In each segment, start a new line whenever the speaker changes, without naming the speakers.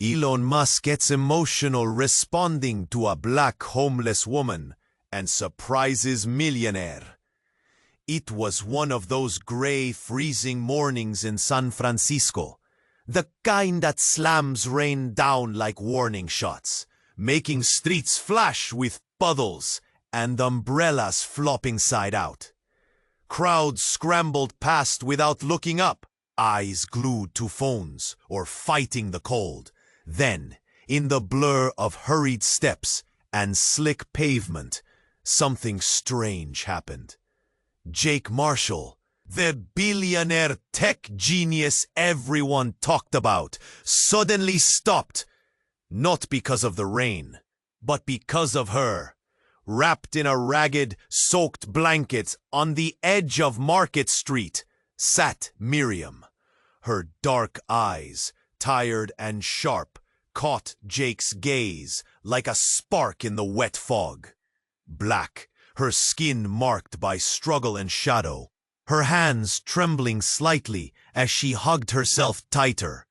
Elon Musk gets emotional responding to a black homeless woman and surprises Millionaire. It was one of those gray, freezing mornings in San Francisco, the kind that slams rain down like warning shots, making streets flash with puddles and umbrellas flopping side out. Crowds scrambled past without looking up, eyes glued to phones or fighting the cold. Then, in the blur of hurried steps and slick pavement, something strange happened. Jake Marshall, the billionaire tech genius everyone talked about, suddenly stopped, not because of the rain, but because of her. Wrapped in a ragged, soaked blanket on the edge of Market Street, sat Miriam. Her dark eyes, tired and sharp, caught Jake's gaze like a spark in the wet fog. Black, her skin marked by struggle and shadow, her hands trembling slightly as she hugged herself tighter.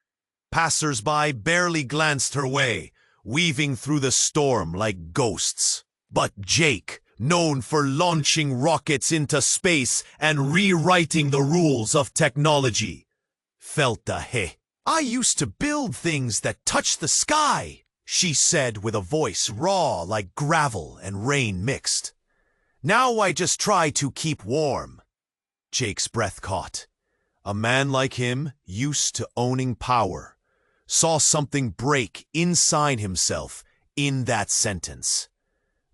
Passers-by barely glanced her way, weaving through the storm like ghosts. But Jake, known for launching rockets into space and rewriting the rules of technology, felt the hey. "I used to build things that touch the sky," she said with a voice raw like gravel and rain mixed. "Now I just try to keep warm." Jake's breath caught. A man like him, used to owning power, saw something break inside himself in that sentence.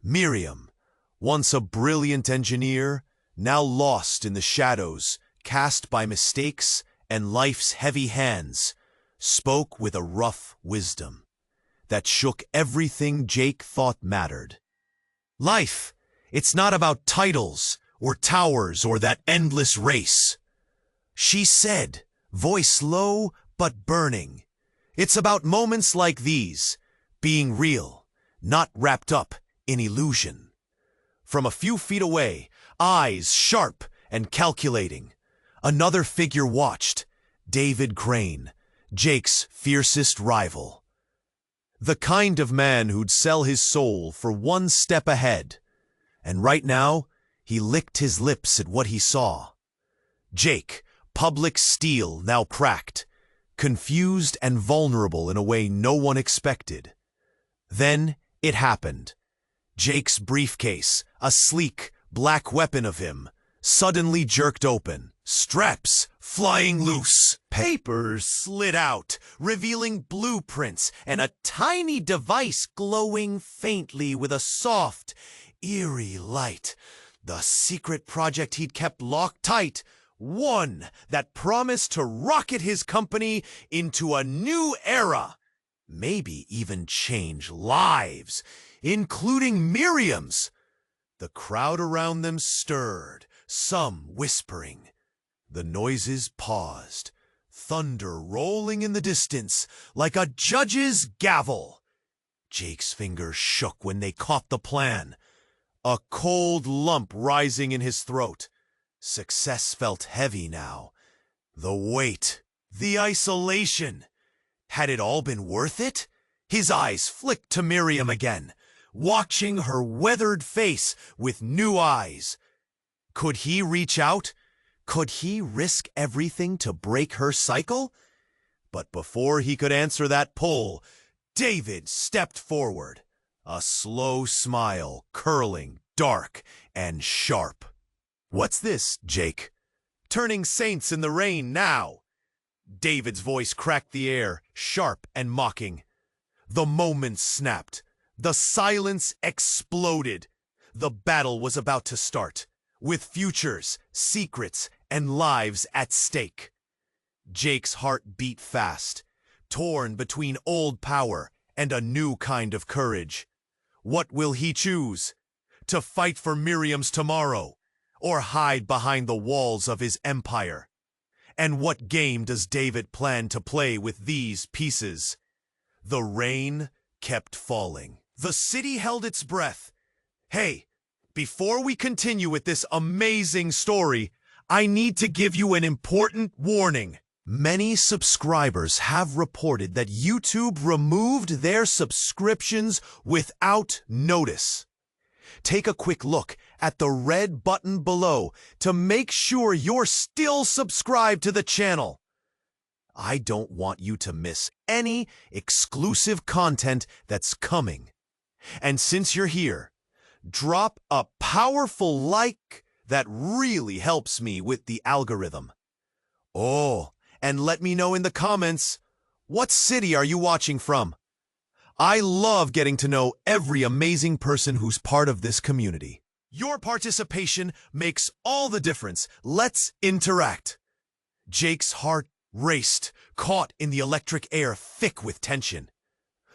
Miriam, once a brilliant engineer, now lost in the shadows cast by mistakes and life's heavy hands, spoke with a rough wisdom that shook everything Jake thought mattered. Life, it's not about titles or towers or that endless race, she said, voice low but burning. It's about moments like these, being real, not wrapped up in illusion. From a few feet away, eyes sharp and calculating, another figure watched, David Crane, Jake's fiercest rival. The kind of man who'd sell his soul for one step ahead. And right now, he licked his lips at what he saw. Jake, public steel now cracked, confused and vulnerable in a way no one expected. Then it happened. Jake's briefcase, a sleek, black weapon of him, suddenly jerked open, straps flying loose. Papers slid out, revealing blueprints and a tiny device glowing faintly with a soft, eerie light. The secret project he'd kept locked tight, one that promised to rocket his company into a new era. Maybe even change lives, including Miriam's. The crowd around them stirred, some whispering. The noises paused, thunder rolling in the distance like a judge's gavel. Jake's fingers shook when they caught the plan, a cold lump rising in his throat. Success felt heavy now. The weight, the isolation. Had it all been worth it? His eyes flicked to Miriam again, watching her weathered face with new eyes. Could he reach out? Could he risk everything to break her cycle? But before he could answer that pull, David stepped forward, a slow smile curling, dark and sharp. "What's this, Jake? Turning saints in the rain now?" David's voice cracked the air, sharp and mocking. The moment snapped. The silence exploded. The battle was about to start, with futures, secrets, and lives at stake. Jake's heart beat fast, torn between old power and a new kind of courage. What will he choose? To fight for Miriam's tomorrow, or hide behind the walls of his empire? And what game does David plan to play with these pieces? The rain kept falling. The city held its breath. Hey, before we continue with this amazing story, I need to give you an important warning. Many subscribers have reported that YouTube removed their subscriptions without notice. Take a quick look at the red button below to make sure you're still subscribed to the channel. I don't want you to miss any exclusive content that's coming. And since you're here, drop a powerful like that really helps me with the algorithm. Oh, and let me know in the comments, what city are you watching from? I love getting to know every amazing person who's part of this community. Your participation makes all the difference. Let's interact. Jake's heart raced, caught in the electric air thick with tension.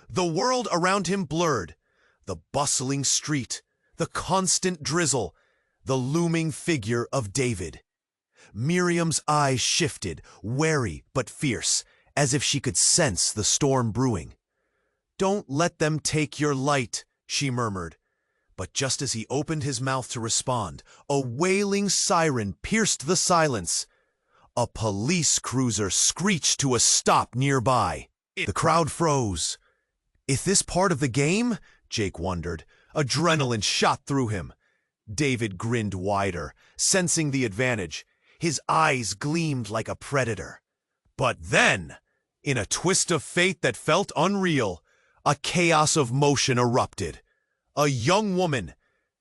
The world around him blurred. The bustling street, the constant drizzle, the looming figure of David. Miriam's eyes shifted, wary but fierce, as if she could sense the storm brewing. "Don't let them take your light," she murmured. But just as he opened his mouth to respond, a wailing siren pierced the silence. A police cruiser screeched to a stop nearby. The crowd froze. Is this part of the game? Jake wondered. Adrenaline shot through him. David grinned wider, sensing the advantage. His eyes gleamed like a predator. But then, in a twist of fate that felt unreal, a chaos of motion erupted. A young woman,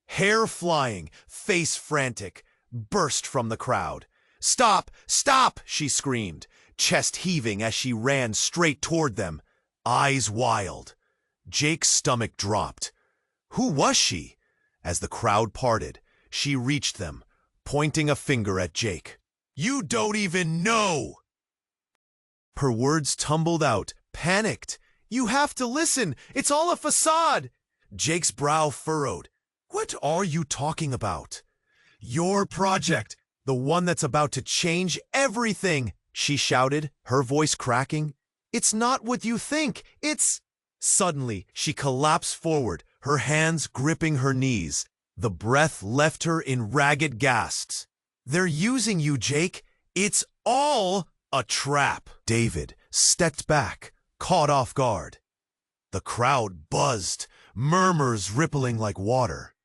hair flying, face frantic, burst from the crowd. "Stop! Stop!" she screamed, chest heaving as she ran straight toward them, eyes wild. Jake's stomach dropped. Who was she? As the crowd parted, she reached them, pointing a finger at Jake. "You don't even know!" Her words tumbled out, panicked. "You have to listen! It's all a facade!" Jake's brow furrowed. "What are you talking about?" "Your project, the one that's about to change everything," she shouted, her voice cracking. "It's not what you think, it's—" Suddenly, she collapsed forward, her hands gripping her knees. The breath left her in ragged gasps. "They're using you, Jake. It's all a trap." David stepped back, caught off guard. The crowd buzzed, murmurs rippling like water.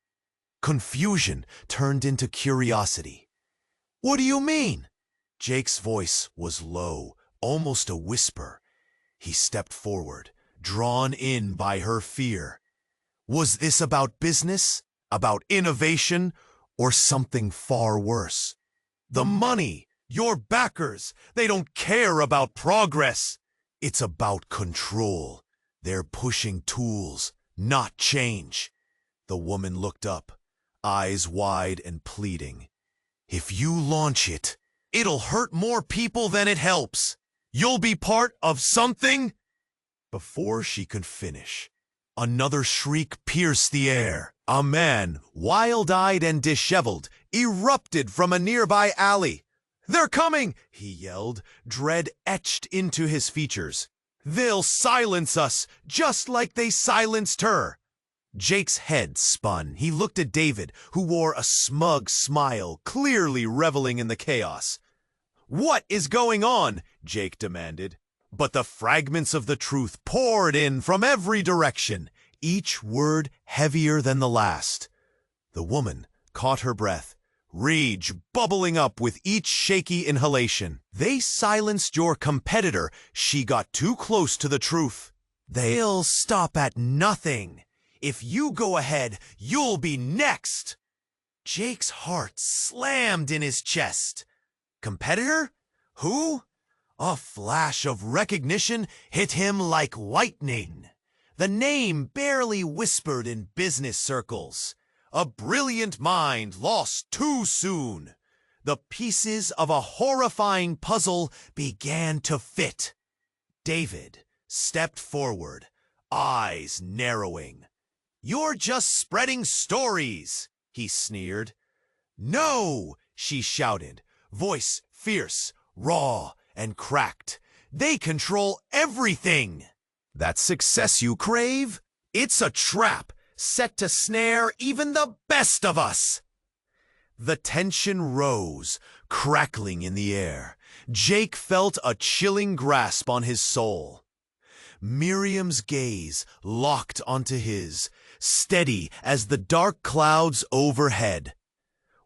Confusion turned into curiosity. "What do you mean?" Jake's voice was low, almost a whisper. He stepped forward, drawn in by her fear. Was this about business, about innovation, or something far worse? The money, your backers, they don't care about progress. It's about control. They're pushing tools, not change. The woman looked up, eyes wide and pleading. "If you launch it, it'll hurt more people than it helps. You'll be part of something." Before she could finish, another shriek pierced the air. A man, wild-eyed and disheveled, erupted from a nearby alley. "They're coming!" he yelled, dread etched into his features. "They'll silence us, just like they silenced her." Jake's head spun. He looked at David, who wore a smug smile, clearly reveling in the chaos. "What is going on?" Jake demanded. But the fragments of the truth poured in from every direction, each word heavier than the last. The woman caught her breath, rage bubbling up with each shaky inhalation. "They silenced your competitor. She got too close to the truth. They'll stop at nothing. If you go ahead, you'll be next." Jake's heart slammed in his chest. Competitor? Who? A flash of recognition hit him like lightning. The name barely whispered in business circles. A brilliant mind lost too soon. The pieces of a horrifying puzzle began to fit. David stepped forward, eyes narrowing. "You're just spreading stories," he sneered. "No," she shouted, voice fierce, raw, and cracked. "They control everything." "That success you crave? It's a trap, set to snare even the best of us." The tension rose, crackling in the air. Jake felt a chilling grasp on his soul. Miriam's gaze locked onto his, steady as the dark clouds overhead.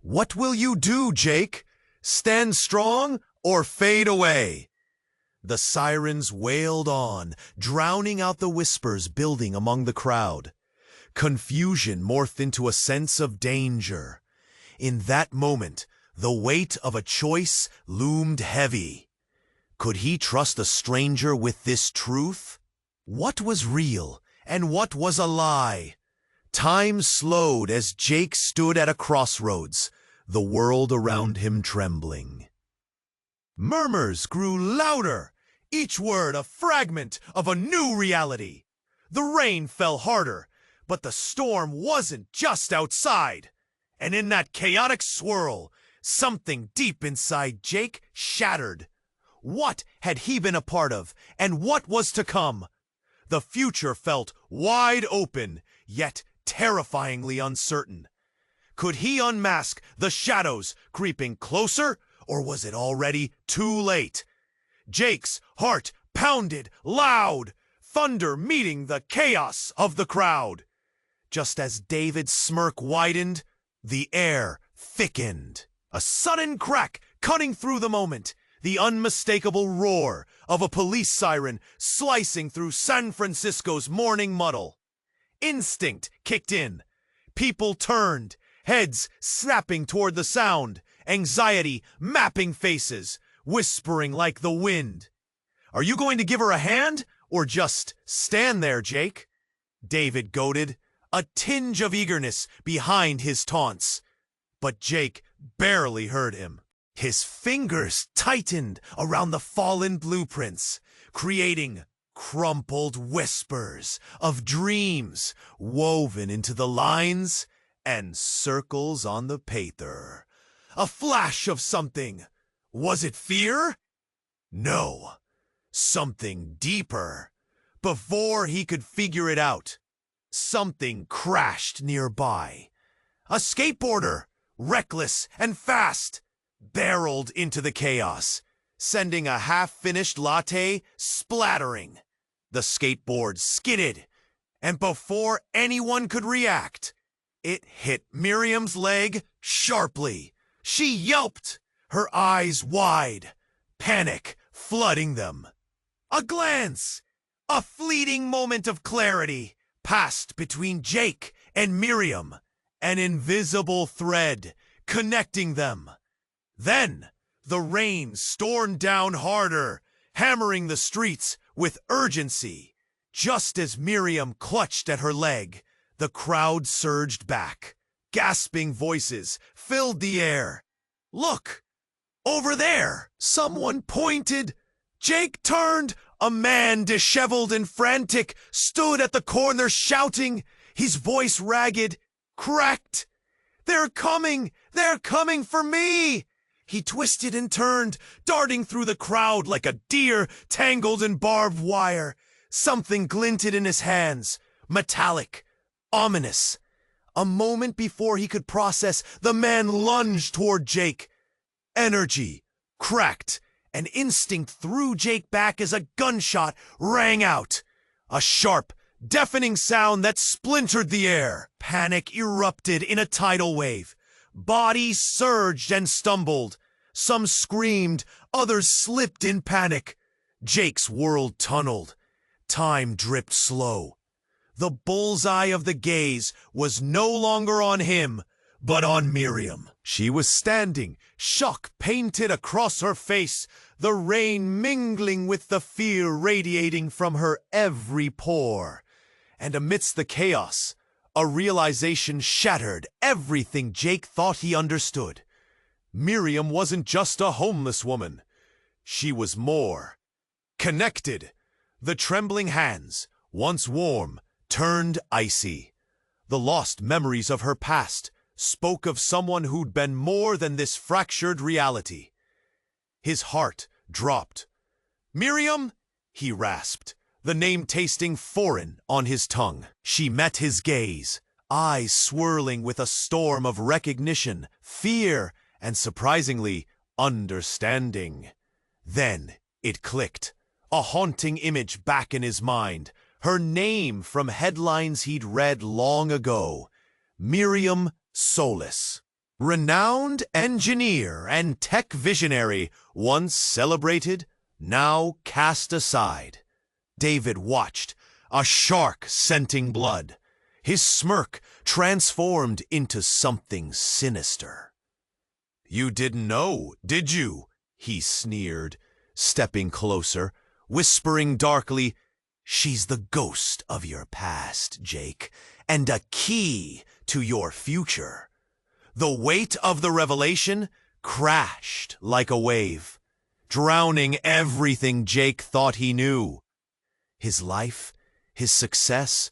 "What will you do, Jake? Stand strong or fade away?" The sirens wailed on, drowning out the whispers building among the crowd. Confusion morphed into a sense of danger. In that moment, the weight of a choice loomed heavy. Could he trust a stranger with this truth? What was real and what was a lie? Time slowed as Jake stood at a crossroads, the world around him trembling. Murmurs grew louder, each word a fragment of a new reality. The rain fell harder, but the storm wasn't just outside. And in that chaotic swirl, something deep inside Jake shattered. What had he been a part of, and what was to come? The future felt wide open, yet terrifyingly uncertain. Could he unmask the shadows creeping closer, or was it already too late? Jake's heart pounded loud, thunder meeting the chaos of the crowd. Just as David's smirk widened, the air thickened. A sudden crack cutting through the moment, the unmistakable roar of a police siren slicing through San Francisco's morning muddle. Instinct kicked in. People turned, heads snapping toward the sound, anxiety mapping faces, whispering like the wind. "Are you going to give her a hand, or just stand there, Jake?" David goaded, a tinge of eagerness behind his taunts. But Jake barely heard him. His fingers tightened around the fallen blueprints, creating crumpled whispers of dreams woven into the lines and circles on the paper. A flash of something. Was it fear? No. Something deeper. Before he could figure it out, something crashed nearby. A skateboarder, reckless and fast, barreled into the chaos, sending a half-finished latte splattering. The skateboard skidded, and before anyone could react, it hit Miriam's leg sharply. She yelped, her eyes wide, panic flooding them. A glance, a fleeting moment of clarity, passed between Jake and Miriam, an invisible thread connecting them. Then the rain stormed down harder, hammering the streets with urgency. Just as Miriam clutched at her leg, the crowd surged back. Gasping voices filled the air. "Look! Over there!" Someone pointed. Jake turned. A man, disheveled and frantic, stood at the corner shouting, his voice ragged, cracked. "They're coming! They're coming for me!" He twisted and turned, darting through the crowd like a deer tangled in barbed wire. Something glinted in his hands, metallic, ominous. A moment before he could process, the man lunged toward Jake. Energy, cracked, and instinct threw Jake back as a gunshot rang out. A sharp, deafening sound that splintered the air. Panic erupted in a tidal wave. Bodies surged and stumbled. Some screamed, others slipped in panic. Jake's world tunneled. Time dripped slow. The bullseye of the gaze was no longer on him, but on Miriam. She was standing, shock painted across her face, the rain mingling with the fear radiating from her every pore. And amidst the chaos, a realization shattered everything Jake thought he understood. Miriam wasn't just a homeless woman. She was more. Connected. The trembling hands, once warm, turned icy. The lost memories of her past spoke of someone who'd been more than this fractured reality. His heart dropped. "Miriam?" he rasped, the name tasting foreign on his tongue. She met his gaze, eyes swirling with a storm of recognition, fear, and surprisingly, understanding. Then it clicked. A haunting image back in his mind. Her name from headlines he'd read long ago. Miriam Solis. Renowned engineer and tech visionary, once celebrated, now cast aside. David watched, a shark scenting blood. His smirk transformed into something sinister. "You didn't know, did you?" he sneered, stepping closer, whispering darkly, "She's the ghost of your past, Jake, and a key to your future." The weight of the revelation crashed like a wave, drowning everything Jake thought he knew. His life, his success,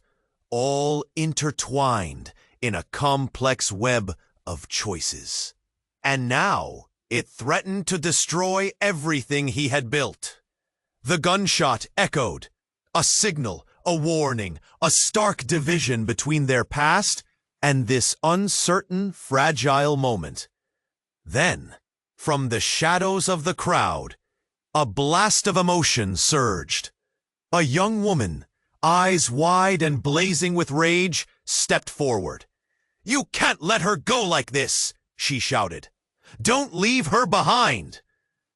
all intertwined in a complex web of choices. And now it threatened to destroy everything he had built. The gunshot echoed, a signal, a warning, a stark division between their past and this uncertain, fragile moment. Then, from the shadows of the crowd, a blast of emotion surged. A young woman, eyes wide and blazing with rage, stepped forward. "You can't let her go like this!" she shouted. "Don't leave her behind!"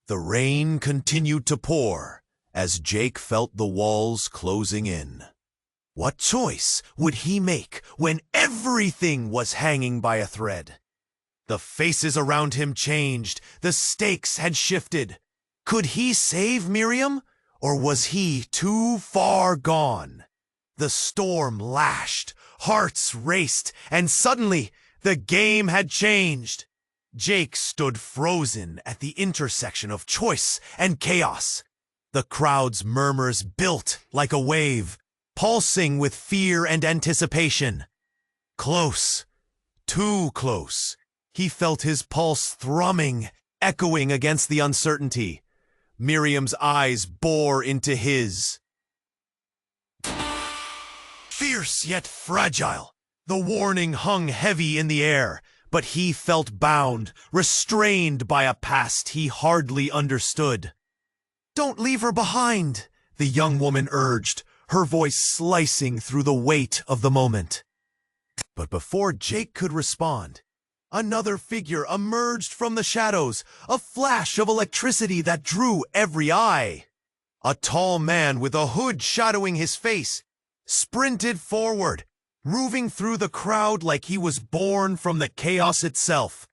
The rain continued to pour as Jake felt the walls closing in. What choice would he make when everything was hanging by a thread? The faces around him changed. The stakes had shifted. Could he save Miriam, or was he too far gone? The storm lashed, hearts raced, and suddenly the game had changed. Jake stood frozen at the intersection of choice and chaos. The crowd's murmurs built like a wave, pulsing with fear and anticipation. Close, too close. He felt his pulse thrumming, echoing against the uncertainty. Miriam's eyes bore into his. Fierce yet fragile. The warning hung heavy in the air, but he felt bound, restrained by a past he hardly understood. "Don't leave her behind," the young woman urged, her voice slicing through the weight of the moment. But before Jake could respond, another figure emerged from the shadows, a flash of electricity that drew every eye. A tall man with a hood shadowing his face sprinted forward, moving through the crowd like he was born from the chaos itself.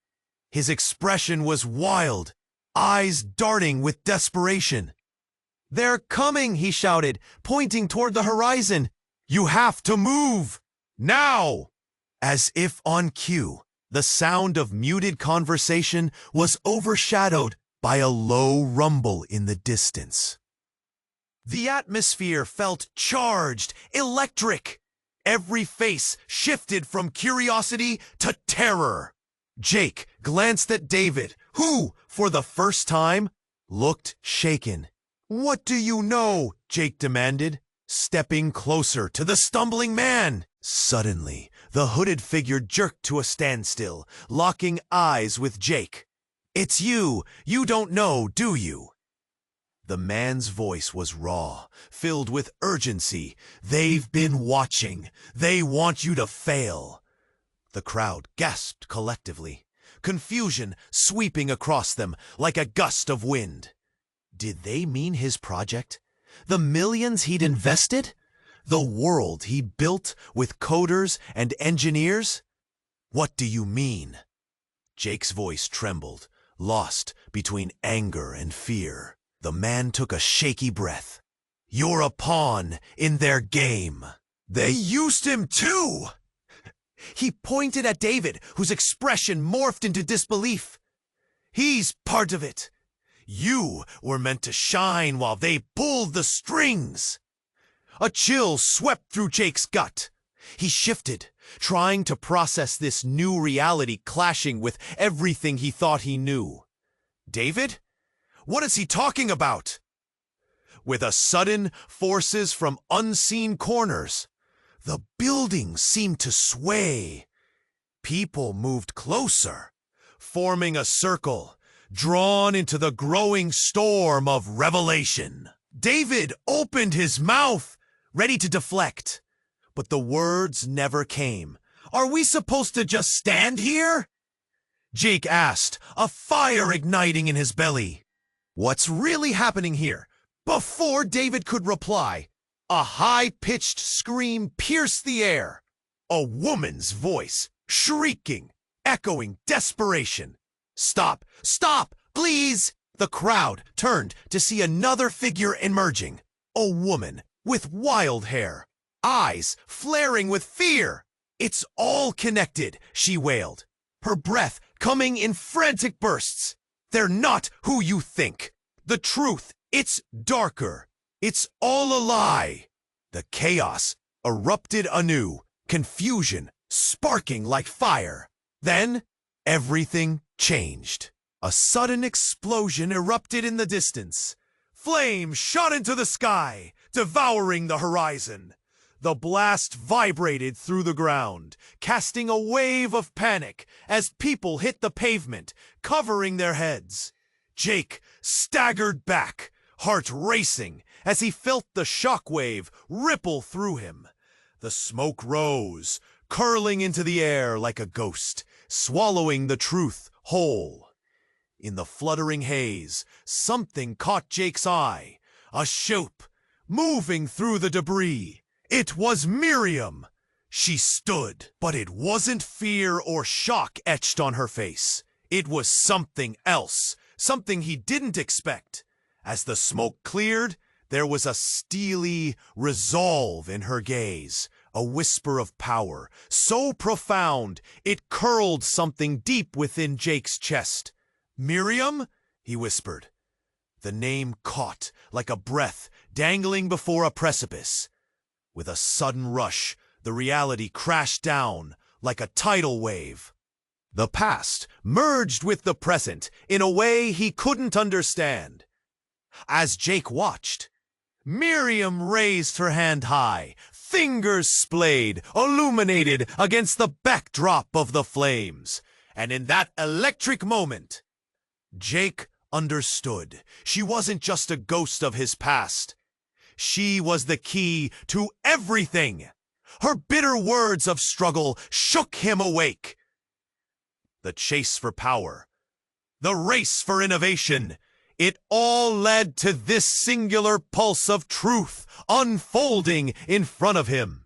His expression was wild, eyes darting with desperation. "They're coming," he shouted, pointing toward the horizon. "You have to move! Now!" As if on cue, the sound of muted conversation was overshadowed by a low rumble in the distance. The atmosphere felt charged, electric. Every face shifted from curiosity to terror. Jake glanced at David, who, for the first time, looked shaken. "What do you know?" Jake demanded, stepping closer to the stumbling man. Suddenly, the hooded figure jerked to a standstill, locking eyes with Jake. "It's you! You don't know, do you?" The man's voice was raw, filled with urgency. "They've been watching. They want you to fail." The crowd gasped collectively, confusion sweeping across them like a gust of wind. Did they mean his project? The millions he'd invested? The world he'd built with coders and engineers? "What do you mean?" Jake's voice trembled, lost between anger and fear. The man took a shaky breath. "You're a pawn in their game. They used him too!" He pointed at David, whose expression morphed into disbelief. "He's part of it. You were meant to shine while they pulled the strings." A chill swept through Jake's gut. He shifted, trying to process this new reality clashing with everything he thought he knew. "David? What is he talking about?" With a sudden, forces from unseen corners, the building seemed to sway. People moved closer, forming a circle, drawn into the growing storm of revelation. David opened his mouth, ready to deflect, but the words never came. "Are we supposed to just stand here?" Jake asked, a fire igniting in his belly. "What's really happening here?" Before David could reply, a high-pitched scream pierced the air. A woman's voice, shrieking, echoing desperation. "Stop! Stop! Please!" The crowd turned to see another figure emerging. A woman with wild hair, eyes flaring with fear. "It's all connected," she wailed, her breath coming in frantic bursts. "They're not who you think. The truth, it's darker. It's all a lie." The chaos erupted anew, confusion sparking like fire. Then, everything changed. A sudden explosion erupted in the distance. Flames shot into the sky, devouring the horizon. The blast vibrated through the ground, casting a wave of panic as people hit the pavement, covering their heads. Jake staggered back, heart racing, as he felt the shockwave ripple through him. The smoke rose, curling into the air like a ghost, swallowing the truth whole. In the fluttering haze, something caught Jake's eye. A shape moving through the debris. It was Miriam. She stood, but it wasn't fear or shock etched on her face. It was something else, something he didn't expect. As the smoke cleared, there was a steely resolve in her gaze, a whisper of power, so profound it curled something deep within Jake's chest. "Miriam?" he whispered. The name caught like a breath dangling before a precipice. With a sudden rush, the reality crashed down like a tidal wave. The past merged with the present in a way he couldn't understand. As Jake watched, Miriam raised her hand high, fingers splayed, illuminated against the backdrop of the flames. And in that electric moment, Jake understood. She wasn't just a ghost of his past. She was the key to everything. Her bitter words of struggle shook him awake. The chase for power, the race for innovation, it all led to this singular pulse of truth unfolding in front of him.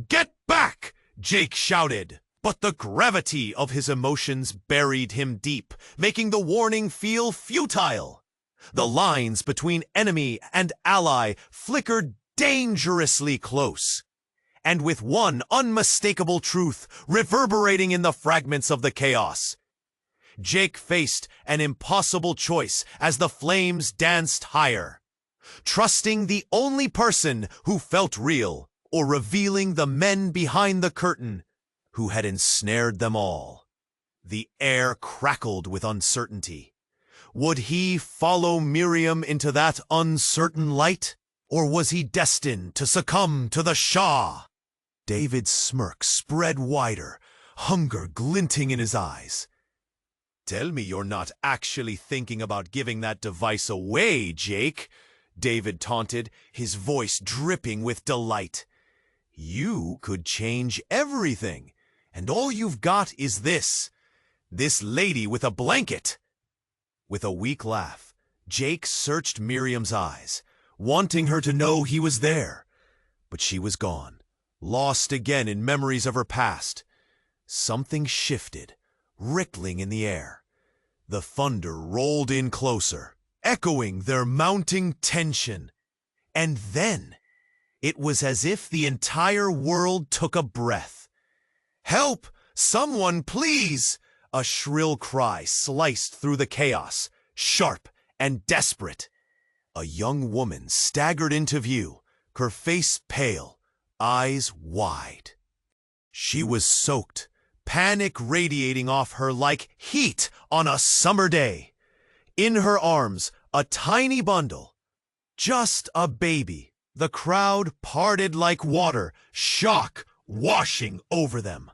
"Get back!" Jake shouted. But the gravity of his emotions buried him deep, making the warning feel futile. The lines between enemy and ally flickered dangerously close. And with one unmistakable truth reverberating in the fragments of the chaos, Jake faced an impossible choice as the flames danced higher. Trusting the only person who felt real, or revealing the men behind the curtain who had ensnared them all. The air crackled with uncertainty. Would he follow Miriam into that uncertain light? Or was he destined to succumb to the Shah? David's smirk spread wider, hunger glinting in his eyes. "Tell me you're not actually thinking about giving that device away, Jake," David taunted, his voice dripping with delight. "You could change everything. And all you've got is this lady with a blanket." With a weak laugh, Jake searched Miriam's eyes, wanting her to know he was there. But she was gone, lost again in memories of her past. Something shifted, rippling in the air. The thunder rolled in closer, echoing their mounting tension. And then, it was as if the entire world took a breath. "Help! Someone, please!" A shrill cry sliced through the chaos, sharp and desperate. A young woman staggered into view, her face pale, eyes wide. She was soaked, panic radiating off her like heat on a summer day. In her arms, a tiny bundle. Just a baby. The crowd parted like water, shock washing over them.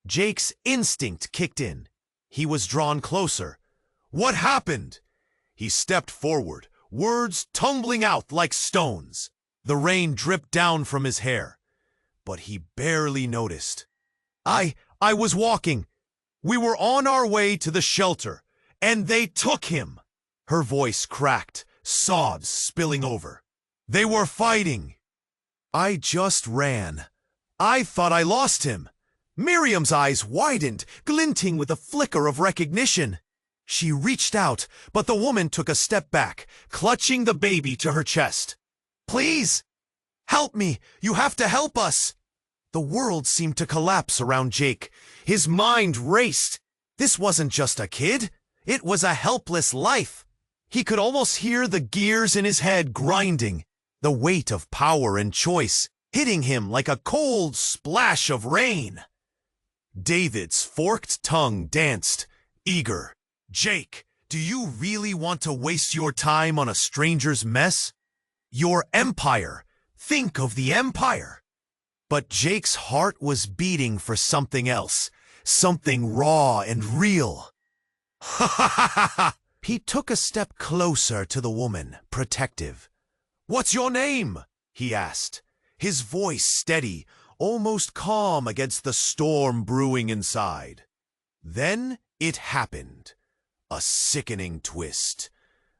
Jake's instinct kicked in. He was drawn closer, What happened? He stepped forward, words tumbling out like stones. The rain dripped down from his hair, but he barely noticed. I was walking. We were on our way to the shelter, and they took him. Her voice cracked, sobs spilling over. They were fighting. I just ran. I thought I lost him. Miriam's eyes widened, glinting with a flicker of recognition. She reached out, but the woman took a step back, clutching the baby to her chest. Please, help me. You have to help us. The world seemed to collapse around Jake. His mind raced. This wasn't just a kid. It was a helpless life. He could almost hear the gears in his head grinding, the weight of power and choice hitting him like a cold splash of rain. David's forked tongue danced, eager. Jake, do you really want to waste your time on a stranger's mess? Your empire. Think of the empire. But Jake's heart was beating for something else, something raw and real. Ha ha ha ha ha! He took a step closer to the woman, protective. What's your name? He asked, his voice steady, almost calm against the storm brewing inside. Then it happened. A sickening twist.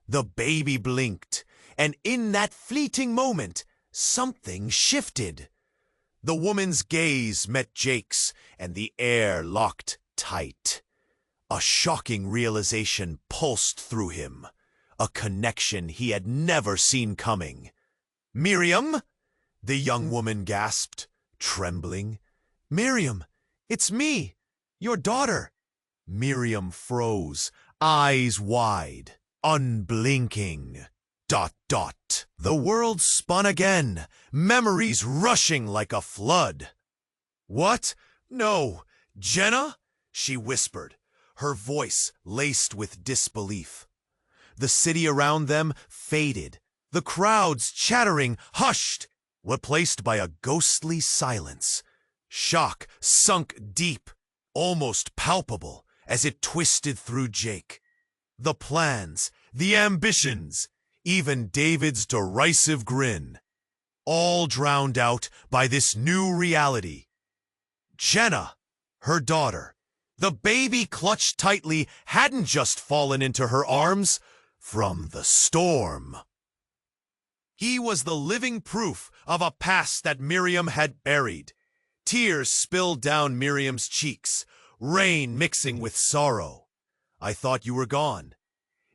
The baby blinked, and in that fleeting moment, something shifted. The woman's gaze met Jake's, and the air locked tight. A shocking realization pulsed through him, a connection he had never seen coming. Miriam? The young woman gasped, trembling. Miriam, it's me, your daughter. Miriam froze, eyes wide, unblinking. ... The world spun again, memories rushing like a flood. What? No, Jenna? She whispered, her voice laced with disbelief. The city around them faded, the crowds chattering hushed, replaced by a ghostly silence. Shock sunk deep, almost palpable, as it twisted through Jake. The plans, the ambitions, even David's derisive grin, all drowned out by this new reality. Jenna, her daughter, the baby clutched tightly, hadn't just fallen into her arms from the storm. He was the living proof of a past that Miriam had buried. Tears spilled down Miriam's cheeks, rain mixing with sorrow. I thought you were gone.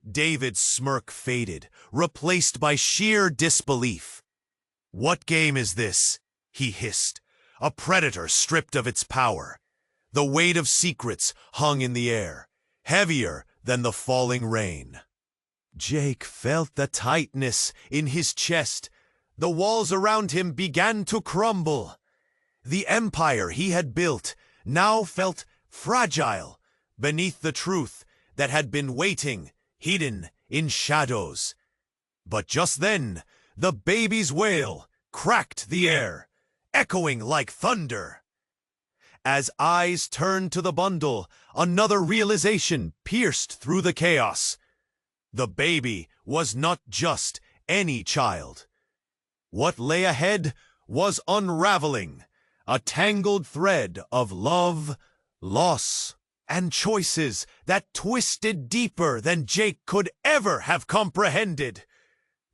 David's smirk faded, replaced by sheer disbelief. What game is this? He hissed, a predator stripped of its power. The weight of secrets hung in the air, heavier than the falling rain. Jake felt the tightness in his chest. The walls around him began to crumble. The empire he had built now felt fragile beneath the truth that had been waiting, hidden in shadows. But just then, the baby's wail cracked the air, echoing like thunder. As eyes turned to the bundle, another realization pierced through the chaos. The baby was not just any child. What lay ahead was unraveling, a tangled thread of love, loss, and choices that twisted deeper than Jake could ever have comprehended.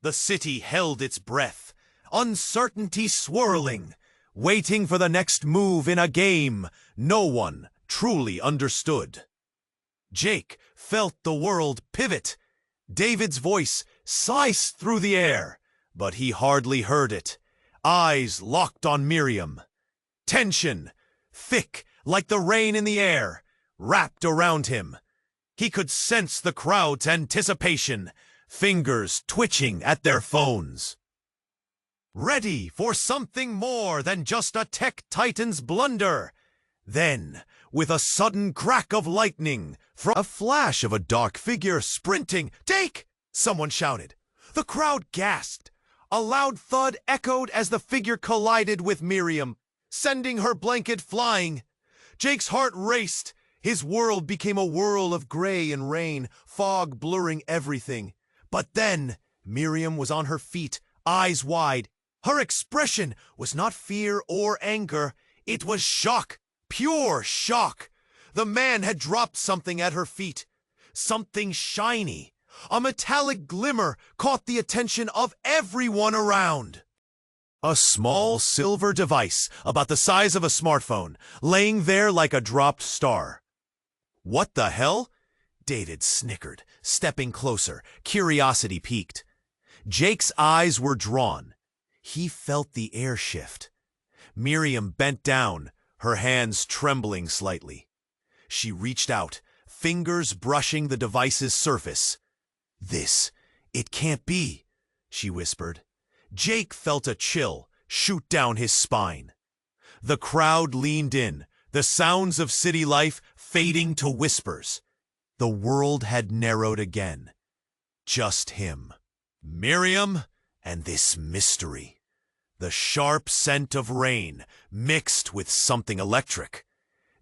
The city held its breath, uncertainty swirling, waiting for the next move in a game no one truly understood. Jake felt the world pivot. David's voice sliced through the air, but he hardly heard it. Eyes locked on Miriam. Tension, thick like the rain in the air, wrapped around him. He could sense the crowd's anticipation, fingers twitching at their phones. Ready for something more than just a tech titan's blunder. Then, with a sudden crack of lightning, from a flash of a dark figure sprinting, "Take!" someone shouted. The crowd gasped. A loud thud echoed as the figure collided with Miriam, sending her blanket flying. Jake's heart raced, His world became a whirl of gray and rain, fog blurring everything. But then, Miriam was on her feet, eyes wide. Her expression was not fear or anger. It was shock, pure shock. The man had dropped something at her feet. Something shiny. A metallic glimmer caught the attention of everyone around. A small silver device, about the size of a smartphone, laying there like a dropped star. What the hell? David snickered, stepping closer, curiosity piqued. Jake's eyes were drawn. He felt the air shift. Miriam bent down, her hands trembling slightly. She reached out, fingers brushing the device's surface. It can't be, she whispered. Jake felt a chill shoot down his spine. The crowd leaned in, the sounds of city life fading to whispers. The world had narrowed again. Just him, Miriam, and this mystery. The sharp scent of rain mixed with something electric.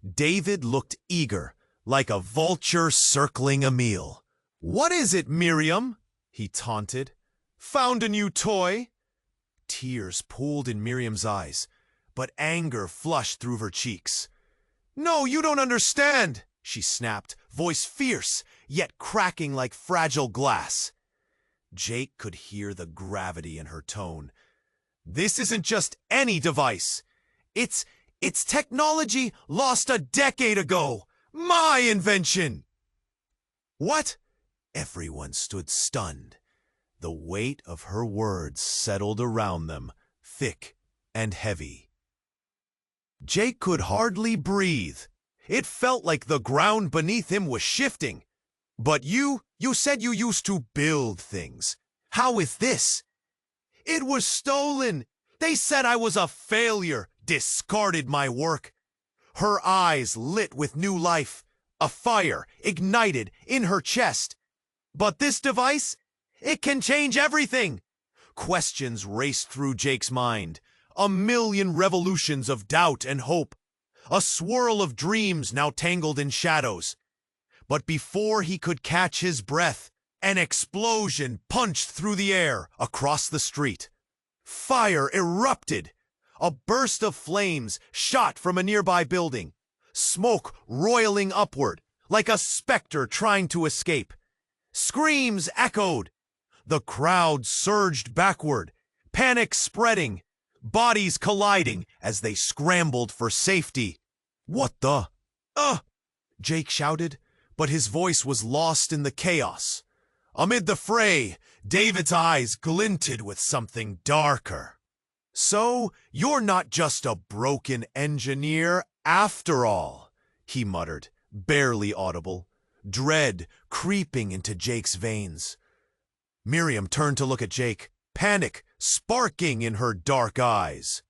David looked eager, like a vulture circling a meal. "What is it, Miriam?" he taunted. "Found a new toy?" Tears pooled in Miriam's eyes, but anger flushed through her cheeks. "No, you don't understand," she snapped, voice fierce, yet cracking like fragile glass. Jake could hear the gravity in her tone. "This isn't just any device. It's technology lost a decade ago. My invention!" "What?" Everyone stood stunned. The weight of her words settled around them, thick and heavy. Jake could hardly breathe. It felt like the ground beneath him was shifting. "But you said you used to build things. How with this?" "It was stolen. They said I was a failure, discarded my work." Her eyes lit with new life, a fire ignited in her chest. "But this device, it can change everything." Questions raced through Jake's mind, a million revolutions of doubt and hope, a swirl of dreams now tangled in shadows. But before he could catch his breath, an explosion punched through the air across the street. Fire erupted. A burst of flames shot from a nearby building, smoke roiling upward like a specter trying to escape. Screams echoed. The crowd surged backward, panic spreading, bodies colliding as they scrambled for safety. "What the? Jake shouted, but his voice was lost in the chaos. Amid the fray, David's eyes glinted with something darker. "So, you're not just a broken engineer after all," he muttered, barely audible, dread creeping into Jake's veins. Miriam turned to look at Jake, panic sparking in her dark eyes.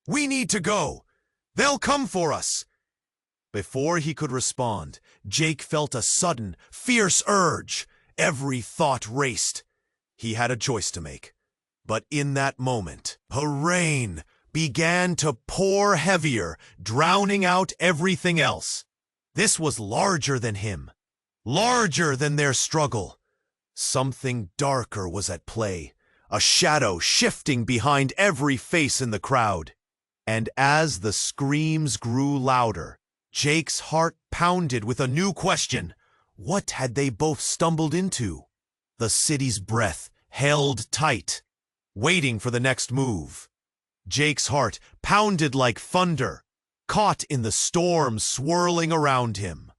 "We need to go. They'll come for us." Before he could respond, Jake felt a sudden, fierce urge. Every thought raced. He had a choice to make. But in that moment, a rain began to pour heavier, drowning out everything else. This was larger than him, larger than their struggle. Something darker was at play, a shadow shifting behind every face in the crowd. And as the screams grew louder, Jake's heart pounded with a new question. What had they both stumbled into? The city's breath held tight, waiting for the next move. Jake's heart pounded like thunder, caught in the storm swirling around him.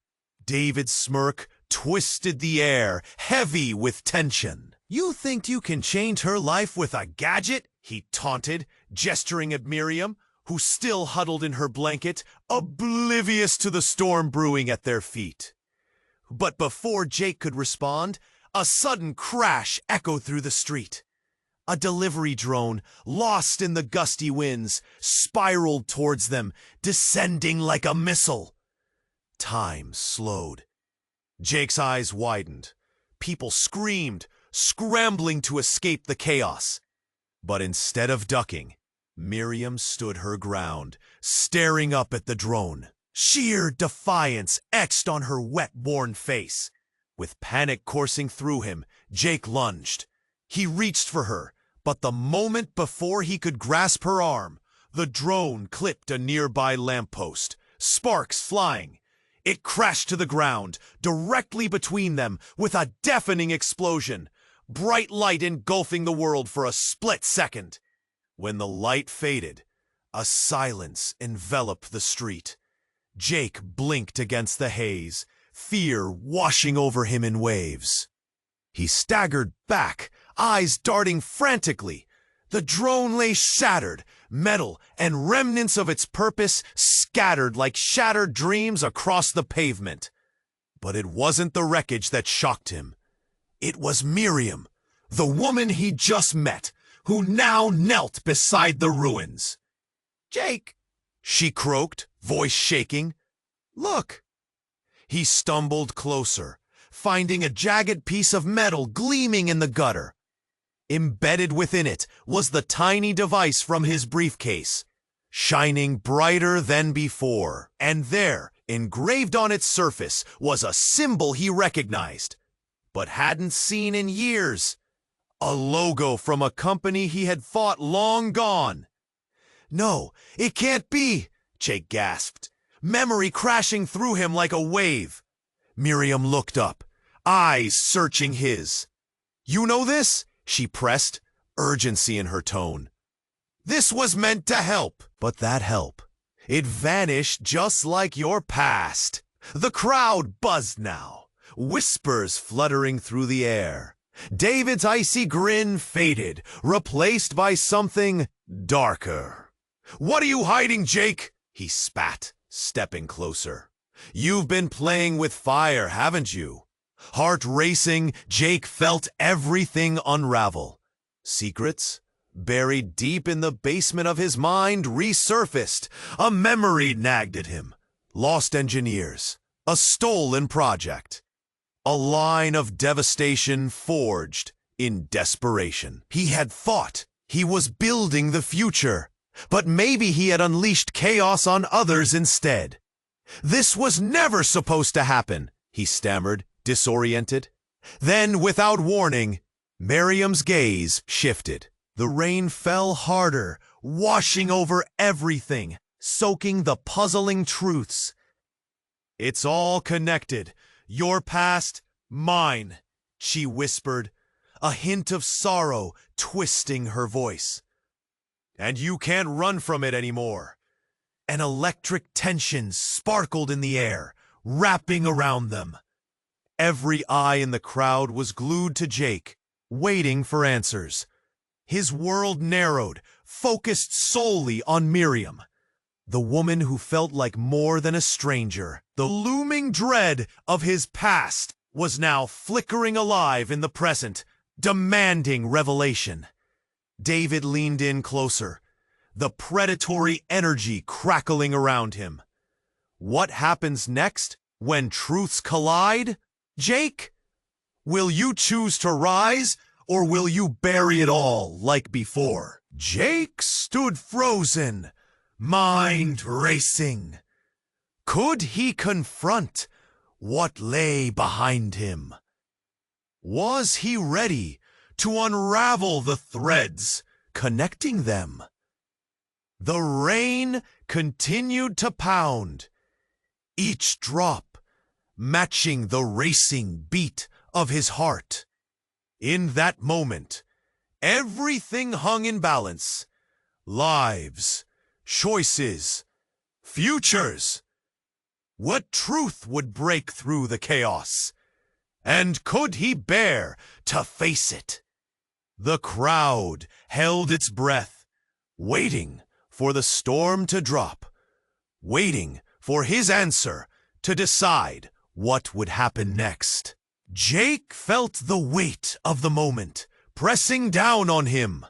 David's smirk twisted the air, heavy with tension. "You think you can change her life with a gadget?" he taunted, gesturing at Miriam, who still huddled in her blanket, oblivious to the storm brewing at their feet. But before Jake could respond, a sudden crash echoed through the street. A delivery drone, lost in the gusty winds, spiraled towards them, descending like a missile. Time slowed. Jake's eyes widened. People screamed, scrambling to escape the chaos. But instead of ducking, Miriam stood her ground, staring up at the drone. Sheer defiance etched on her wet, worn face. With panic coursing through him, Jake lunged. He reached for her, but the moment before he could grasp her arm, the drone clipped a nearby lamppost, sparks flying. It crashed to the ground, directly between them, with a deafening explosion, bright light engulfing the world for a split second. When the light faded, a silence enveloped the street. Jake blinked against the haze, fear washing over him in waves. He staggered back, eyes darting frantically. The drone lay shattered, metal and remnants of its purpose scattered like shattered dreams across the pavement. But it wasn't the wreckage that shocked him. It was Miriam, the woman he'd just met, who now knelt beside the ruins. "Jake," she croaked, voice shaking. "Look." He stumbled closer, finding a jagged piece of metal gleaming in the gutter. Embedded within it was the tiny device from his briefcase, shining brighter than before. And there, engraved on its surface, was a symbol he recognized, but hadn't seen in years. A logo from a company he had thought long gone. "No, it can't be," Jake gasped, memory crashing through him like a wave. Miriam looked up, eyes searching his. "You know this?" she pressed, urgency in her tone. "This was meant to help." But that help, it vanished just like your past. The crowd buzzed now, whispers fluttering through the air. David's icy grin faded, replaced by something darker. "What are you hiding, Jake?" he spat, stepping closer. "You've been playing with fire, haven't you?" Heart racing, Jake felt everything unravel. Secrets, buried deep in the basement of his mind, resurfaced. A memory nagged at him. Lost engineers, a stolen project. A line of devastation forged in desperation. He had thought he was building the future, but maybe he had unleashed chaos on others instead. "This was never supposed to happen," he stammered, disoriented. Then, without warning, Miriam's gaze shifted. The rain fell harder, washing over everything, soaking the puzzling truths. "It's all connected. Your past, mine," she whispered, a hint of sorrow twisting her voice. "And you can't run from it anymore." An electric tension sparkled in the air, wrapping around them. Every eye in the crowd was glued to Jake, waiting for answers. His world narrowed, focused solely on Miriam, the woman who felt like more than a stranger. The looming dread of his past was now flickering alive in the present, demanding revelation. David leaned in closer, the predatory energy crackling around him. What happens next when truths collide? Jake? Will you choose to rise, or will you bury it all like before? Jake stood frozen, mind racing. Could he confront what lay behind him? Was he ready to unravel the threads connecting them? The rain continued to pound, each drop matching the racing beat of his heart. In that moment, everything hung in balance. Lives, choices, futures. What truth would break through the chaos? And could he bear to face it? The crowd held its breath, waiting for the storm to drop, waiting for his answer to decide what would happen next. Jake felt the weight of the moment pressing down on him.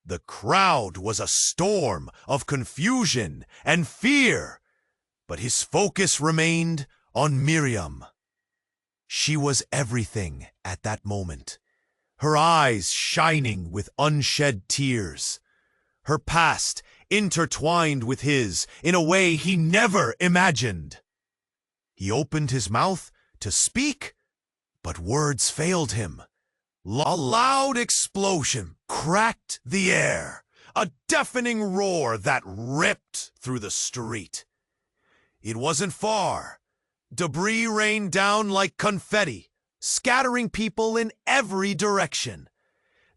The crowd was a storm of confusion and fear, but his focus remained on Miriam. She was everything at that moment, her eyes shining with unshed tears, her past intertwined with his in a way he never imagined. He opened his mouth to speak, but words failed him. A loud explosion cracked the air, a deafening roar that ripped through the street. It wasn't far. Debris rained down like confetti, scattering people in every direction.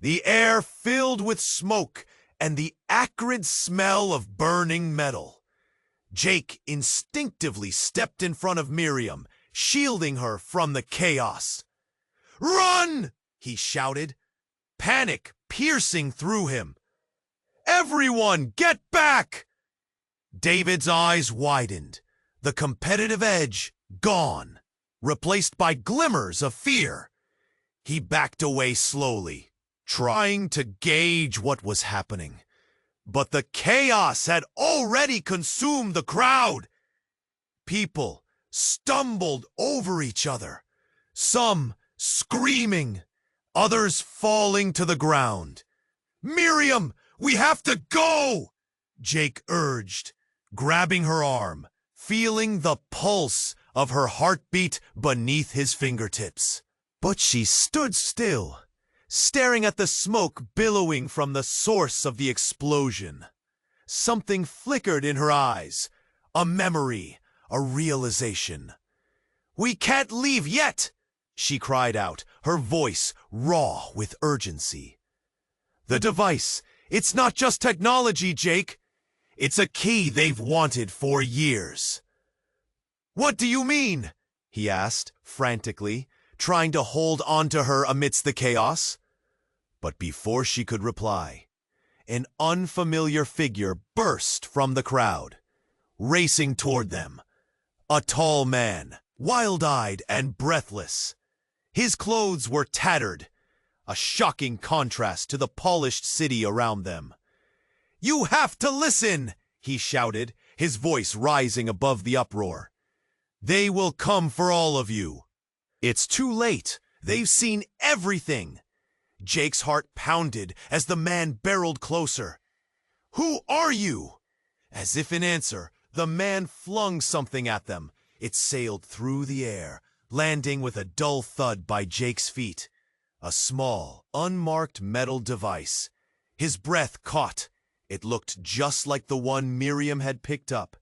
The air filled with smoke and the acrid smell of burning metal. Jake instinctively stepped in front of Miriam, shielding her from the chaos. "Run!" he shouted, panic piercing through him. "Everyone, get back!" David's eyes widened, the competitive edge gone, replaced by glimmers of fear. He backed away slowly, trying to gauge what was happening. But the chaos had already consumed the crowd. People stumbled over each other, some screaming, others falling to the ground. "Miriam, we have to go!" Jake urged, grabbing her arm, feeling the pulse of her heartbeat beneath his fingertips. But she stood still, staring at the smoke billowing from the source of the explosion. Something flickered in her eyes, a memory, a realization. "We can't leave yet!" she cried out, her voice raw with urgency. "The device, it's not just technology, Jake. It's a key they've wanted for years." "What do you mean?" he asked, frantically, trying to hold onto her amidst the chaos. But before she could reply, an unfamiliar figure burst from the crowd, racing toward them. A tall man, wild-eyed and breathless. His clothes were tattered, a shocking contrast to the polished city around them. "You have to listen!" he shouted, his voice rising above the uproar. "They will come for all of you. It's too late. They've seen everything." Jake's heart pounded as the man barreled closer. "Who are you?" As if in answer, the man flung something at them. It sailed through the air, landing with a dull thud by Jake's feet. A small, unmarked metal device. His breath caught. It looked just like the one Miriam had picked up.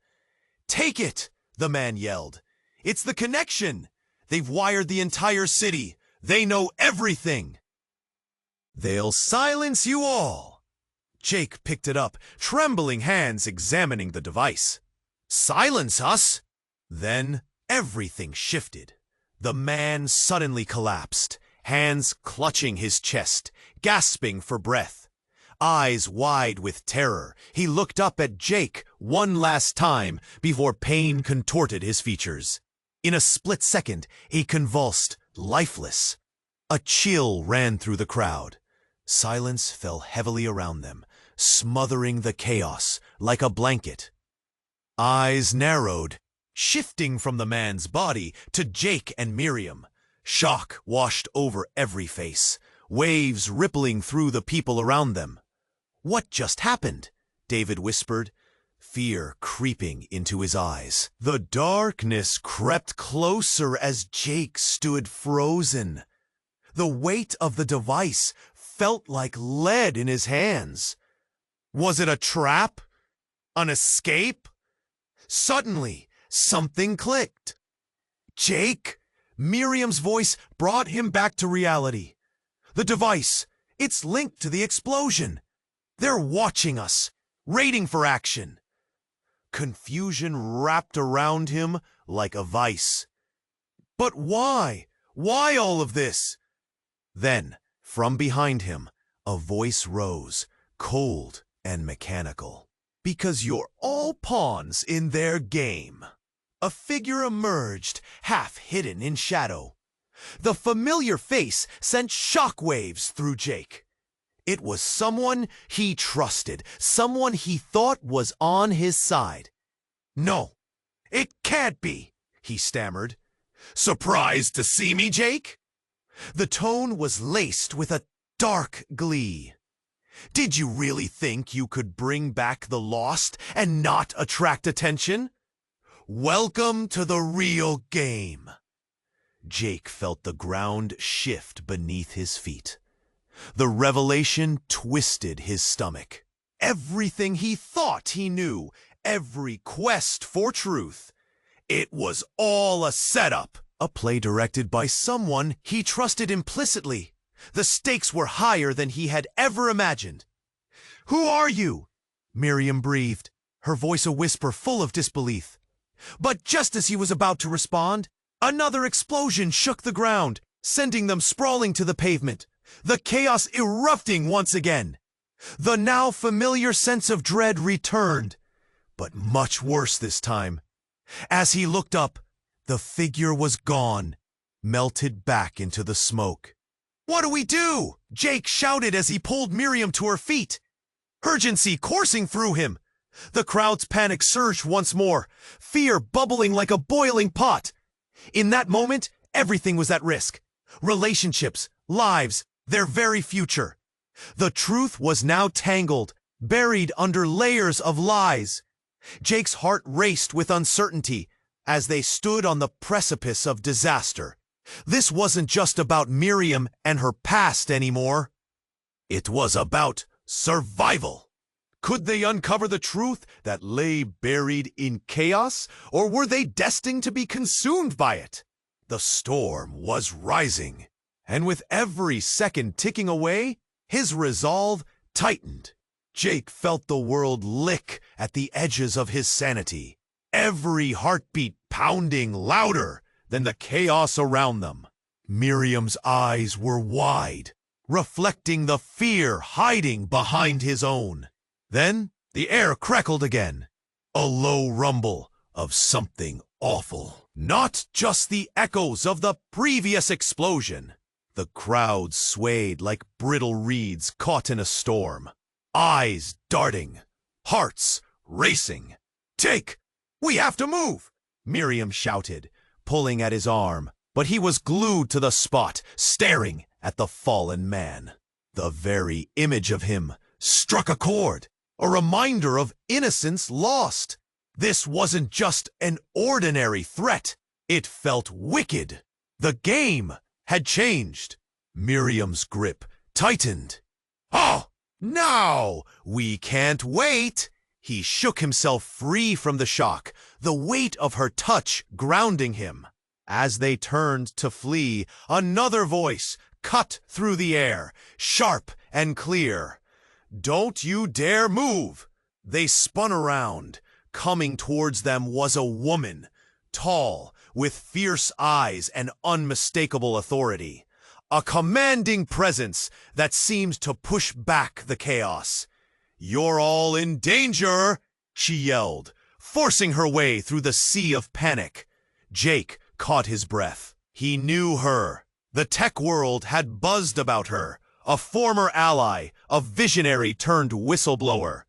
"Take it!" the man yelled. "It's the connection! They've wired the entire city. They know everything." "They'll silence you all." Jake picked it up, trembling hands examining the device. "Silence us?" Then everything shifted. The man suddenly collapsed, hands clutching his chest, gasping for breath. Eyes wide with terror, he looked up at Jake one last time before pain contorted his features. In a split second, he convulsed, lifeless. A chill ran through the crowd. Silence fell heavily around them, smothering the chaos like a blanket. Eyes narrowed, shifting from the man's body to Jake and Miriam. Shock washed over every face, waves rippling through the people around them. "What just happened?" David whispered, fear creeping into his eyes. The darkness crept closer as Jake stood frozen. The weight of the device felt like lead in his hands. Was it a trap? An escape? Suddenly, something clicked. "Jake?" Miriam's voice brought him back to reality. "The device, it's linked to the explosion. They're watching us, waiting for action." Confusion wrapped around him like a vice. But why? Why all of this? Then, from behind him, a voice rose, cold and mechanical. "Because you're all pawns in their game." A figure emerged, half hidden in shadow. The familiar face sent shockwaves through Jake. It was someone he trusted, someone he thought was on his side. "No, it can't be," he stammered. "Surprised to see me, Jake?" The tone was laced with a dark glee. Did you really think you could bring back the lost and not attract attention? Welcome to the real game. Jake felt the ground shift beneath his feet. The revelation twisted his stomach. Everything he thought he knew, every quest for truth, it was all a setup. A play directed by someone he trusted implicitly. The stakes were higher than he had ever imagined. "Who are you?" Miriam breathed, her voice a whisper full of disbelief. But just as he was about to respond, another explosion shook the ground, sending them sprawling to the pavement, the chaos erupting once again. The now familiar sense of dread returned, but much worse this time. As he looked up, the figure was gone, melted back into the smoke. "What do we do?" Jake shouted as he pulled Miriam to her feet, urgency coursing through him. The crowd's panic surged once more, fear bubbling like a boiling pot. In that moment, everything was at risk. Relationships, lives, their very future. The truth was now tangled, buried under layers of lies. Jake's heart raced with uncertainty as they stood on the precipice of disaster. This wasn't just about Miriam and her past anymore. It was about survival. Could they uncover the truth that lay buried in chaos, or were they destined to be consumed by it? The storm was rising, and with every second ticking away, his resolve tightened. Jake felt the world lick at the edges of his sanity, every heartbeat pounding louder than the chaos around them. Miriam's eyes were wide, reflecting the fear hiding behind his own. Then the air crackled again, a low rumble of something awful. Not just the echoes of the previous explosion. The crowd swayed like brittle reeds caught in a storm, eyes darting, hearts racing. "Jake, we have to move!" Miriam shouted, pulling at his arm, but he was glued to the spot, staring at the fallen man. The very image of him struck a chord, a reminder of innocence lost. This wasn't just an ordinary threat. It felt wicked. The game had changed. Miriam's grip tightened. "Oh, now! We can't wait!" He shook himself free from the shock, the weight of her touch grounding him. As they turned to flee, another voice cut through the air, sharp and clear. "Don't you dare move!" They spun around. Coming towards them was a woman, tall, with fierce eyes and unmistakable authority. A commanding presence that seemed to push back the chaos. "You're all in danger!" she yelled, forcing her way through the sea of panic. Jake caught his breath. He knew her. The tech world had buzzed about her. A former ally, a visionary turned whistleblower.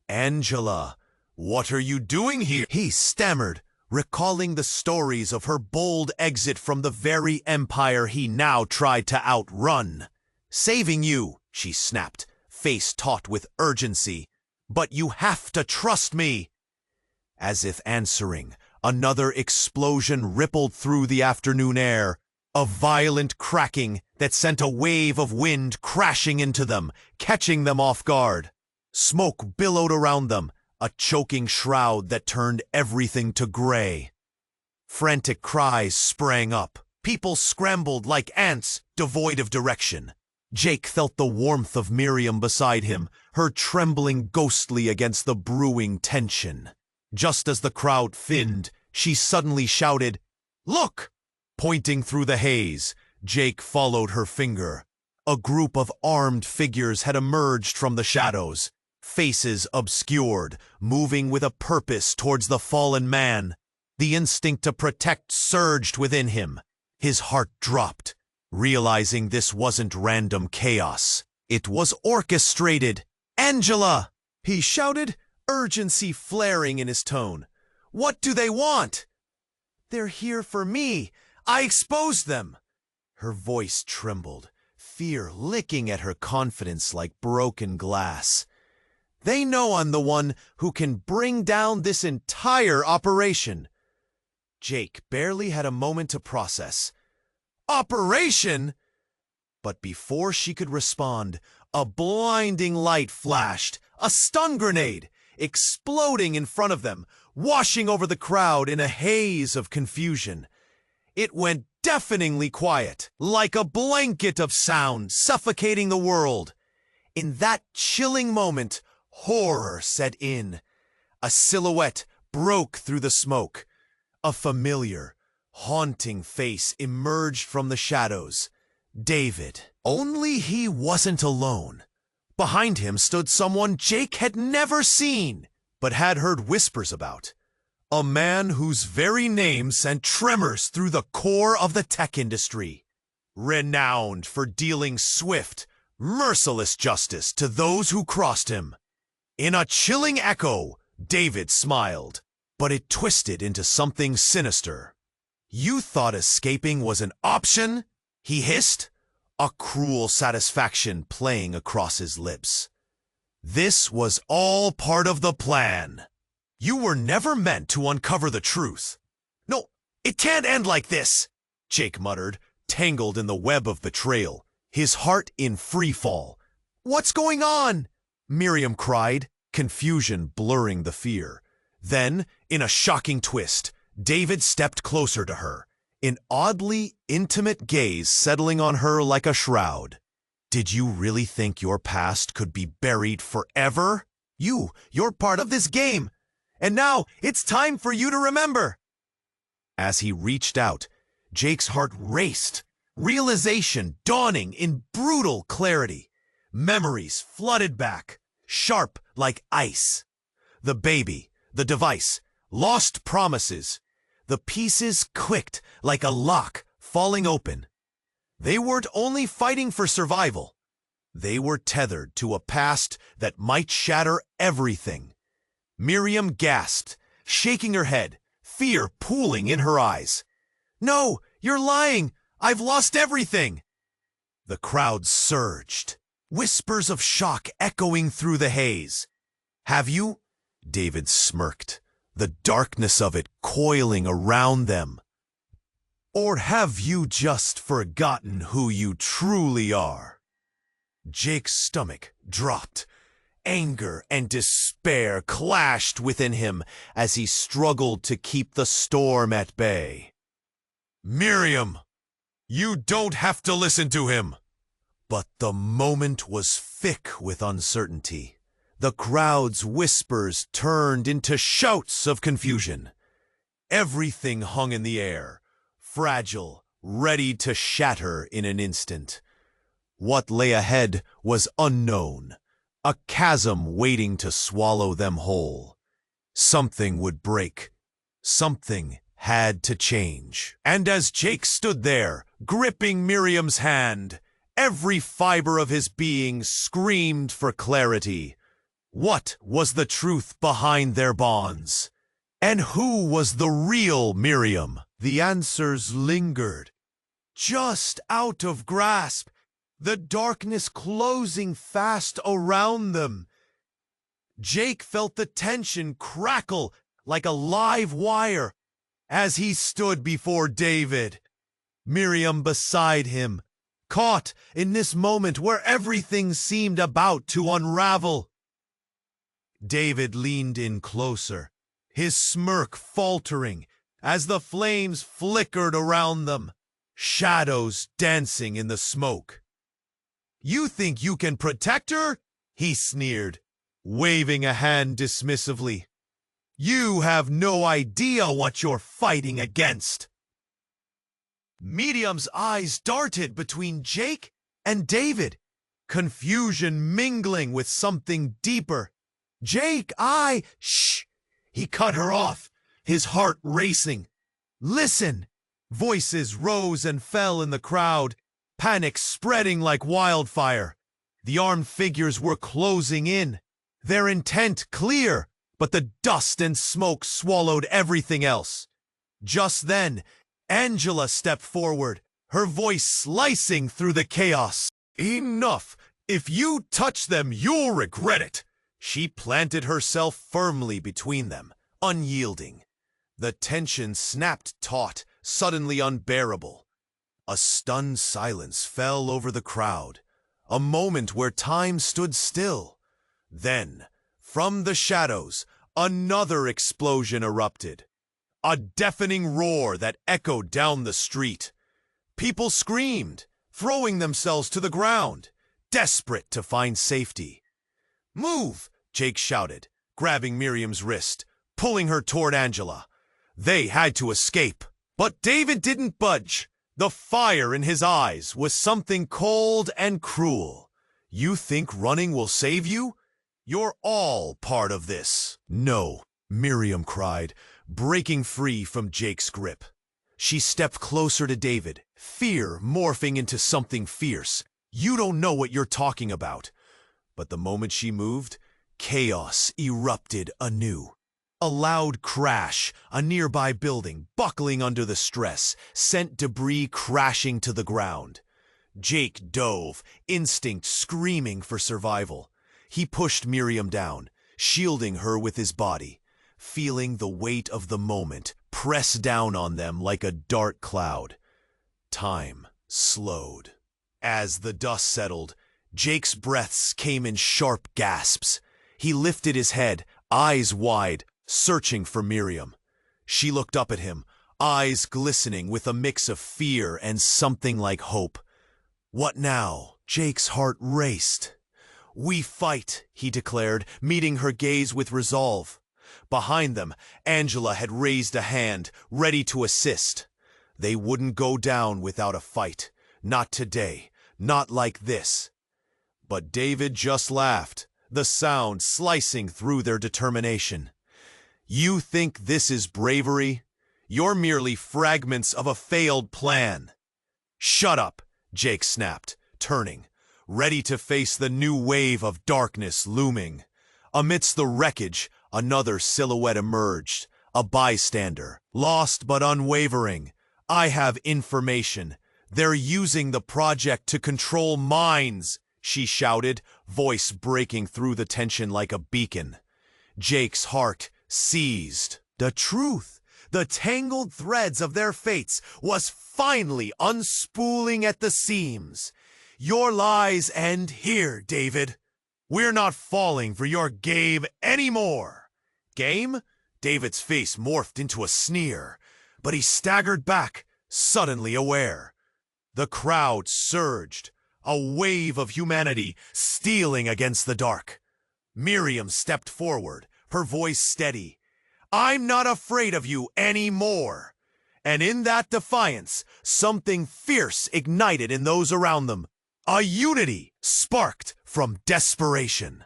"Angela, what are you doing here?" he stammered, recalling the stories of her bold exit from the very empire he now tried to outrun. "Saving you," she snapped, face taut with urgency. "But you have to trust me." As if answering, another explosion rippled through the afternoon air, a violent cracking that sent a wave of wind crashing into them, catching them off guard. Smoke billowed around them, a choking shroud that turned everything to gray. Frantic cries sprang up. People scrambled like ants, devoid of direction. Jake felt the warmth of Miriam beside him, her trembling ghostly against the brewing tension. Just as the crowd thinned, she suddenly shouted, "Look!" Pointing through the haze, Jake followed her finger. A group of armed figures had emerged from the shadows, faces obscured, moving with a purpose towards the fallen man. The instinct to protect surged within him. His heart dropped, realizing this wasn't random chaos. It was orchestrated. "Angela!" he shouted, urgency flaring in his tone. "What do they want?" "They're here for me. I exposed them." Her voice trembled, fear licking at her confidence like broken glass. They know I'm the one who can bring down this entire operation. Jake barely had a moment to process. Operation? But before she could respond, a blinding light flashed, a stun grenade, exploding in front of them, washing over the crowd in a haze of confusion. It went deafeningly quiet, like a blanket of sound suffocating the world. In that chilling moment, horror set in. A silhouette broke through the smoke. A familiar, haunting face emerged from the shadows. David. Only he wasn't alone. Behind him stood someone Jake had never seen, but had heard whispers about. A man whose very name sent tremors through the core of the tech industry. Renowned for dealing swift, merciless justice to those who crossed him. In a chilling echo, David smiled, but it twisted into something sinister. You thought escaping was an option? He hissed, a cruel satisfaction playing across his lips. This was all part of the plan. You were never meant to uncover the truth. No, it can't end like this, Jake muttered, tangled in the web of betrayal, his heart in free fall. What's going on? Miriam cried, confusion blurring the fear. Then, in a shocking twist, David stepped closer to her, an oddly intimate gaze settling on her like a shroud. Did you really think your past could be buried forever? You're part of this game. And now it's time for you to remember. As he reached out, Jake's heart raced, realization dawning in brutal clarity. Memories flooded back, sharp like ice. The baby, the device, lost promises. The pieces clicked like a lock falling open. They weren't only fighting for survival. They were tethered to a past that might shatter everything. Miriam gasped, shaking her head, fear pooling in her eyes. No, you're lying! I've lost everything! The crowd surged, whispers of shock echoing through the haze. Have you? David smirked, the darkness of it coiling around them. Or have you just forgotten who you truly are? Jake's stomach dropped. Anger and despair clashed within him as he struggled to keep the storm at bay. Miriam, you don't have to listen to him. But the moment was thick with uncertainty. The crowd's whispers turned into shouts of confusion. Everything hung in the air, fragile, ready to shatter in an instant. What lay ahead was unknown. A chasm waiting to swallow them whole. Something would break. Something had to change. And as Jake stood there, gripping Miriam's hand, every fiber of his being screamed for clarity. What was the truth behind their bonds? And who was the real Miriam? The answers lingered, just out of grasp. The darkness closing fast around them. Jake felt the tension crackle like a live wire as he stood before David. Miriam beside him, caught in this moment where everything seemed about to unravel. David leaned in closer, his smirk faltering as the flames flickered around them, shadows dancing in the smoke. You think you can protect her? He sneered, waving a hand dismissively. You have no idea what you're fighting against. Miriam's eyes darted between Jake and David, confusion mingling with something deeper. Jake, shh! He cut her off, his heart racing. Listen! Voices rose and fell in the crowd, panic spreading like wildfire. The armed figures were closing in, their intent clear, but the dust and smoke swallowed everything else. Just then, Angela stepped forward, her voice slicing through the chaos. Enough! If you touch them, you'll regret it! She planted herself firmly between them, unyielding. The tension snapped taut, suddenly unbearable. A stunned silence fell over the crowd, a moment where time stood still. Then, from the shadows, another explosion erupted. A deafening roar that echoed down the street. People screamed, throwing themselves to the ground, desperate to find safety. "Move!" Jake shouted, grabbing Miriam's wrist, pulling her toward Angela. They had to escape. But David didn't budge. The fire in his eyes was something cold and cruel. "You think running will save you? You're all part of this." "No," Miriam cried, breaking free from Jake's grip. She stepped closer to David, fear morphing into something fierce. "You don't know what you're talking about." But the moment she moved, chaos erupted anew. A loud crash, a nearby building, buckling under the stress, sent debris crashing to the ground. Jake dove, instinct screaming for survival. He pushed Miriam down, shielding her with his body, feeling the weight of the moment press down on them like a dark cloud. Time slowed. As the dust settled, Jake's breaths came in sharp gasps. He lifted his head, eyes wide, searching for Miriam. She looked up at him, eyes glistening with a mix of fear and something like hope. "What now?" Jake's heart raced. "We fight," he declared, meeting her gaze with resolve. Behind them, Angela had raised a hand, ready to assist. They wouldn't go down without a fight. Not today. Not like this. But David just laughed, the sound slicing through their determination. "You think this is bravery? You're merely fragments of a failed plan." "Shut up," Jake snapped, turning, ready to face the new wave of darkness looming. Amidst the wreckage, another silhouette emerged, a bystander, lost but unwavering. "I have information. They're using the project to control minds," she shouted, voice breaking through the tension like a beacon. Jake's heart seized. The truth, the tangled threads of their fates, was finally unspooling at the seams. "Your lies end here, David. We're not falling for your game anymore." "Game?" David's face morphed into a sneer, but he staggered back, suddenly aware. The crowd surged, a wave of humanity stealing against the dark. Miriam stepped forward, her voice steady. "I'm not afraid of you anymore." And in that defiance, something fierce ignited in those around them. A unity sparked from desperation.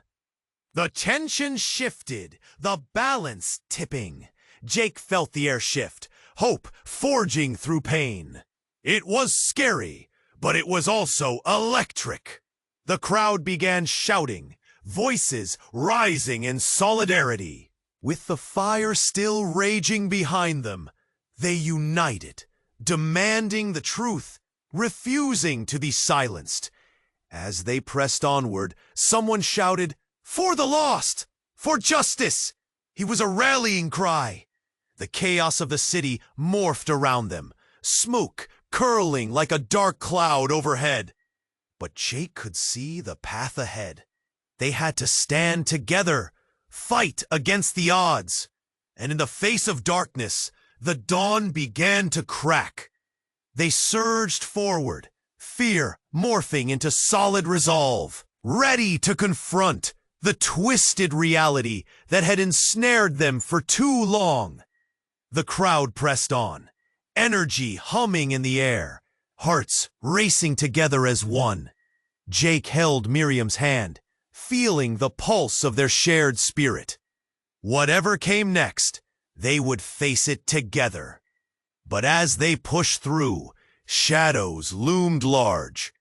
The tension shifted, the balance tipping. Jake felt the air shift, hope forging through pain. It was scary, but it was also electric. The crowd began shouting, voices rising in solidarity. With the fire still raging behind them, they united, demanding the truth, refusing to be silenced. As they pressed onward, someone shouted, "For the lost! For justice!" It was a rallying cry. The chaos of the city morphed around them, smoke curling like a dark cloud overhead. But Jake could see the path ahead. They had to stand together, fight against the odds. And in the face of darkness, the dawn began to crack. They surged forward, fear morphing into solid resolve, ready to confront the twisted reality that had ensnared them for too long. The crowd pressed on, energy humming in the air, hearts racing together as one. Jake held Miriam's hand, feeling the pulse of their shared spirit. Whatever came next, they would face it together. But as they pushed through, shadows loomed large.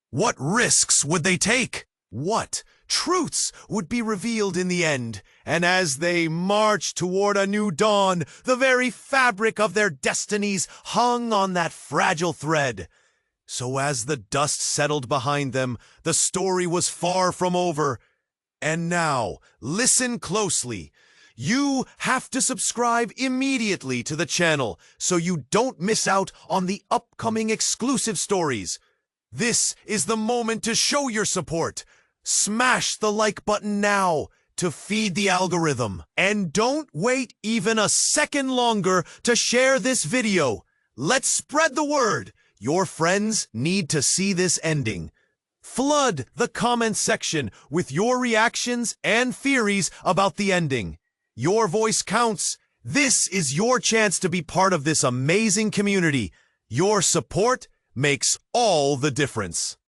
What risks would they take? What truths would be revealed in the end? And as they marched toward a new dawn, the very fabric of their destinies hung on that fragile thread. So as the dust settled behind them, the story was far from over. And now, listen closely. You have to subscribe immediately to the channel so you don't miss out on the upcoming exclusive stories. This is the moment to show your support. Smash the like button now to feed the algorithm. And don't wait even a second longer to share this video. Let's spread the word. Your friends need to see this ending. Flood the comment section with your reactions and theories about the ending. Your voice counts. This is your chance to be part of this amazing community. Your support makes all the difference.